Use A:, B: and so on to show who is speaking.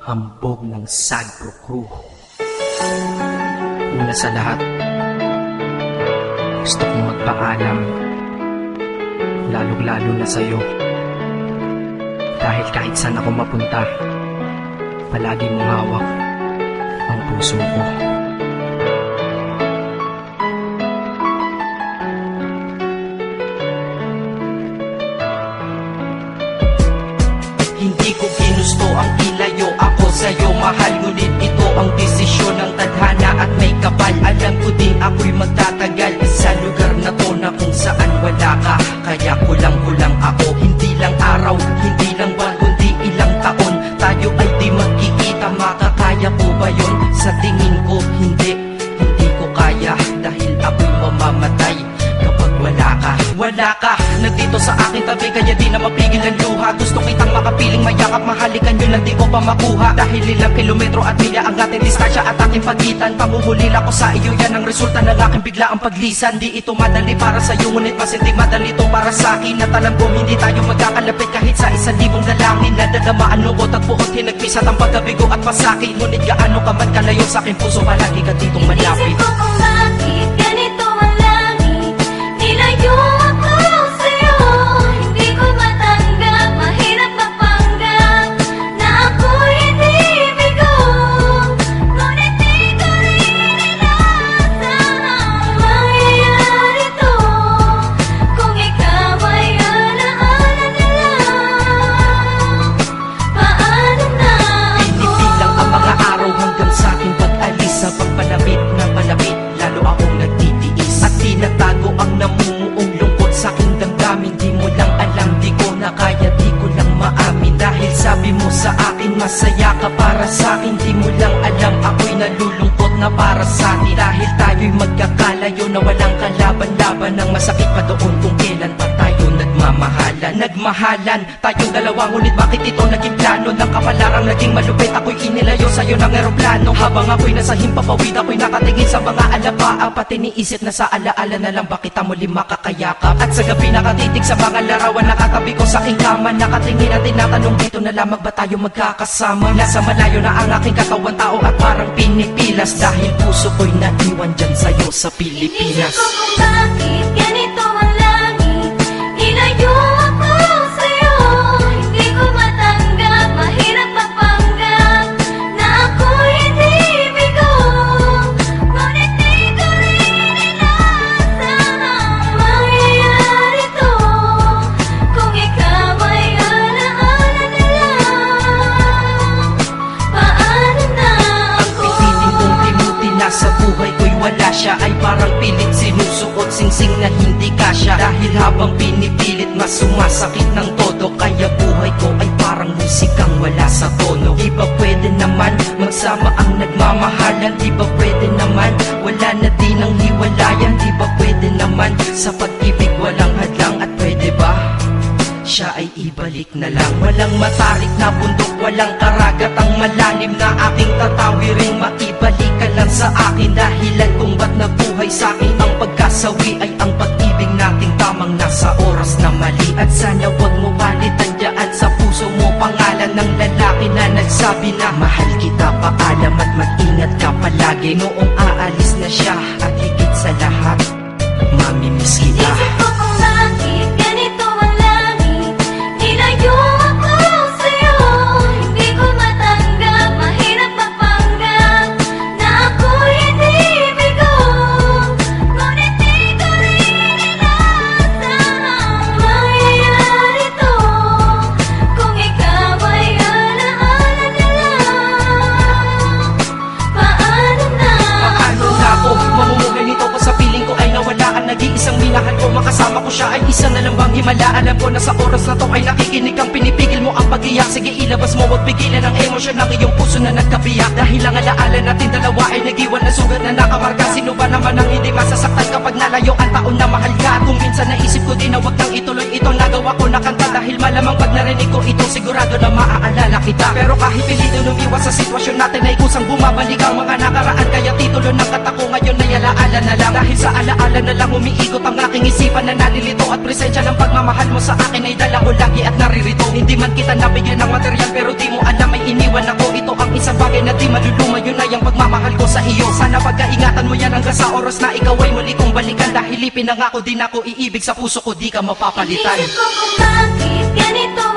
A: hambog ng Sagpro Crew. Una sa lahat, gusto kong magpaalam, lalong-lalo na sa'yo. Dahil kahit saan ako mapunta, palagi mong hawak ang puso ko.
B: Hindi ko ginusto ang ilayo ako sa'yo, mahal. Ngunit ito ang desisyon ng tadhana at may kapal. Alam ko din ako'y magtatagal sa lugar na to na kung saan wala ka. Kaya kulang-kulang ako, hindi lang araw, hindi lang buwan, kundi ilang taon. Tayo ay di magkikita, makakaya ko ba yun? Sa tingin ko hindi ko kaya. Dahil ako'y mamamatay kapag wala ka. Wala ka, nagdito sa aking tabi, kaya di na mapigil ang luha. Gusto kitang makapiling, mayakap, mahalikan, yun lang di ko pa makuha. Dahil ilang kilometro at milya ang ating distansya at aking pagitan. Panguhulila ko sa iyo, yan ang resulta ng aking biglaang paglisan. Di ito madali para sa'yo, ngunit mas hindi madali ito para sa'kin. At alam ko hindi tayo magkakalapit kahit sa 1,000 dalangin. Nadadamaan ko tagpuot, hinagpisat ang pagkabigo at pasakit. Ngunit gaano ka man kalayo sa aking puso, palagi ka ditong malapit.
C: Isip ko kung bakit ganito ang langit, nilayo ako sa'yo. Hindi ko matanggap, mahirap mapanggap na ako'y hindi bigo. Ngunit di ko rin inaasahan mangyayari to. Kung ikaw ay alaala na lang, paano na ako?
B: Pinipilang ang mga araw hanggang sa aking pag-alis. Sa pagpalapit na palapit, lalo akong nagtitiis. At tinatago ang namumuong lungkot sa aking damdamin. Di mo lang alam, di ko na kaya, di ko lang maamin. Dahil sabi mo sa akin, masaya ka para sa akin. Di mo lang alam, ako'y nalulungkot na para sa atin. Dahil tayo'y magkakalayo na walang kalaban-laban. Ang masakit pa doon kung kailan pa tayo nagmahalan tayong dalawa, ngunit bakit ito naging plano? Ng kapalarang naging malupit, ako'y inilayo sa'yo ng eroplano. Habang ako'y nasa himpapawid, ako'y nakatingin sa mga alapaa. Pati niisip na sa alaala na lang, bakit muli makakayakap? At sa gabi nakatitig sa mga larawan, nakatabi ko sa aking kama. Nakatingin at tinatanong, dito na lamang ba tayo magkakasama? Nasa malayo na ang aking katawan, tao at parang pinipilas. Dahil puso ko'y naiwan dyan sa'yo sa Pilipinas.
C: Isip ko kung bakit ganito ang langit, nilayo ako sa'yo. Hindi ko matanggap, mahirap mapanggap na ako'y hindi bigo. Ngunit di ko rin inaasahan mangyayari to. Kung ikaw ay alaala na lang, paano na ako?
B: Pipiling kong limutin na sa buhay ko'y wala siya. Ay parang pilit sinusuot, singsing na hindi kasya. Dahil habang pinipilit, mas sumasakit ng todo. Kaya buhay ko ay parang musikang wala sa tono. Di ba pwede naman magsama ang nagmamahalan? Di ba pwede naman wala na din ang hiwalayan? Di ba pwede naman sa pag-ibig walang hadlang? At pwede ba siya ay ibalik na lang? Walang matarik na bundok, walang karagat ang malalim na aking tatawiring. Maibalik ka lang sa akin, dahilan kung ba't nabuhay sa akin ang pagkasawi ay ang pag-ibig nating tamang nasa oras na mali. At sana wag mo palitan dyan sa puso mo pangalan ng lalaki na nagsabi na mahal kita, paalam at mag-ingat ka palagi. Noong aalis na siya at higit sa lahat, mamimiss kita.
C: Isip ko kung bakit ganito ang langit, nilayo ako sa'yo. Hindi ko matanggap, mahirap mapanggap na ako'y hindi bigo. Ngunit di ko rin inaasahan mangyayari to. Kung ikaw ay alaala na lang, paano na
B: Paano na ako mamumuhay nito ko sa piling ko ay nawala ang nag-iisang minahal ko? Makasama ko siya ay isa na lang bang himala? Alam ko na sa oras na to ay nakikinig kang pinipigil mo ang pag-iyak. Sige ilabas mo, wag pigilan ang emosyon ng iyong puso na nagkabiyak. Dahil ang alaala natin dalawa ay nag-iwan na sugat na nakamarka. Sino ba naman ang hindi masasaktan kapag nalayo ang taon na mahal ka? Kung minsan naisip ko din na wag nang ituloy ito, nagawa ko na kanta. Dahil malamang pag narinig ko ito, sigurado na maaalala kita. Pero kahit pilito lumiwas sa sitwasyon natin ay kusang bumabalik ang mga nakaraan. Kaya titulo ng kanta ko ngayon ay alaala na lang. Dahil sa alaala na lang umiikot ang aking isipan na nalilito. At presensya ng pagmamahal mo sa akin ay dala ko lagi at naririto. Hindi man kita nabigyan ng material, pero di mo alam ay iniwan ako. Ito Isang bagay na di maluluma, yun ay ang pagmamahal ko sa iyo. Sana pagkaingatan mo yan hanggang sa oras na ikaw ay muli kong balikan. Dahil ipinangako din ako, iibig sa puso ko, di ka mapapalitan.
C: Inisip ko kung bakit ganito